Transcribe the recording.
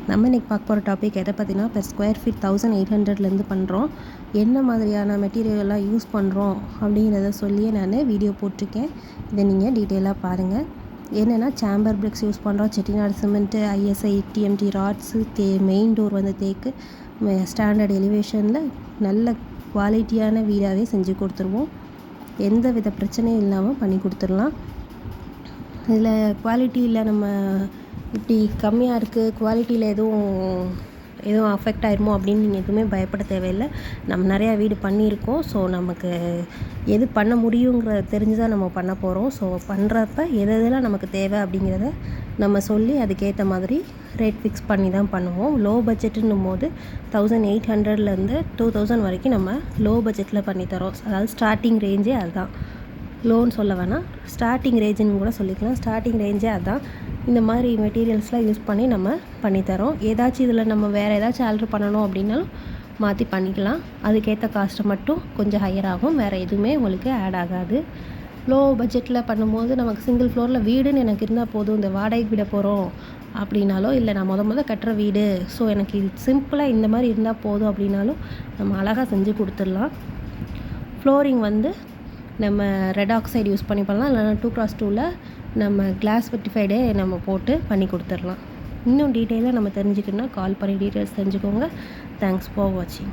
நம்ம இன்றைக்கி பார்க்க போகிற டாபிக் எதை பற்றினா இப்போ ஸ்கொயர் ஃபீட் 1800 பண்ணுறோம். என்ன மாதிரியான மெட்டீரியல்லாம் யூஸ் பண்ணுறோம் அப்படிங்கிறத சொல்லியே நான் வீடியோ போட்டிருக்கேன். இதை நீங்கள் டீட்டெயிலாக பாருங்கள். என்னென்னா சேம்பர் பிரிக்ஸ் யூஸ் பண்ணுறோம், Chettinad cement, ISI TMT rods, main door வந்து தேக்கு, ஸ்டாண்டர்ட் எலிவேஷனில் நல்ல குவாலிட்டியான வீடாகவே செஞ்சு கொடுத்துருவோம். எந்த வித பிரச்சனையும் இல்லாமல் பண்ணி கொடுத்துடலாம். இதில் குவாலிட்டியில் நம்ம இப்படி கம்மியாக இருக்குது, குவாலிட்டியில் எதுவும் அஃபெக்ட் ஆகிருமோ அப்படின்னு நீங்கள் எதுவுமே பயப்பட தேவையில்லை. நம்ம நிறையா வீடு பண்ணியிருக்கோம். ஸோ நமக்கு எது பண்ண முடியுங்கிறத தெரிஞ்சு தான் நம்ம பண்ண போகிறோம். ஸோ பண்ணுறப்ப எதெல்லாம் நமக்கு தேவை அப்படிங்கிறத நம்ம சொல்லி அதுக்கேற்ற மாதிரி ரேட் ஃபிக்ஸ் பண்ணி தான் பண்ணுவோம். லோ பட்ஜெட்டுன்னும் போது 1800 2000 வரைக்கும் நம்ம லோ பட்ஜெட்டில் பண்ணித்தரோம். அதாவது ஸ்டார்டிங் ரேஞ்சே அதுதான். லோன்னு சொல்ல வேணாம், ஸ்டார்டிங் ரேஞ்சுன்னு கூட சொல்லிக்கலாம். ஸ்டார்டிங் ரேஞ்சே அதுதான். இந்த மாதிரி மெட்டீரியல்ஸ்லாம் யூஸ் பண்ணி நம்ம பண்ணித்தரோம். ஏதாச்சும் இதில் நம்ம வேறு ஏதாச்சும் ஆல்ட்ரு பண்ணணும் அப்படின்னாலும் மாற்றி பண்ணிக்கலாம். அதுக்கேற்ற காஸ்ட்டை மட்டும் கொஞ்சம் ஹையர் ஆகும். வேறு எதுவுமே உங்களுக்கு ஆட் ஆகாது. லோ பட்ஜெட்டில் பண்ணும்போது நமக்கு சிங்கிள் ஃப்ளோரில் வீடுன்னு எனக்கு இருந்தால் போதும், இந்த வாடகைக்கு விட போகிறோம் அப்படின்னாலோ, இல்லை நான் முத கட்டுற வீடு, ஸோ எனக்கு இது சிம்பிளாக இந்த மாதிரி இருந்தால் போதும் அப்படின்னாலும் நம்ம அழகாக செஞ்சு கொடுத்துடலாம். ஃப்ளோரிங் வந்து நம்ம ரெட் ஆக்சைடு யூஸ் பண்ணி பண்ணலாம், இல்லைனா 2x2 நம்ம கிளாஸ் வெட்டிஃபைடே நம்ம போட்டு பண்ணி கொடுத்துடலாம். இன்னும் டீட்டெயிலாக நம்ம தெரிஞ்சுக்கணுன்னா கால் பண்ணி டீட்டெயில்ஸ் தெரிஞ்சுக்கோங்க. தேங்க்ஸ் ஃபார் வாட்சிங்.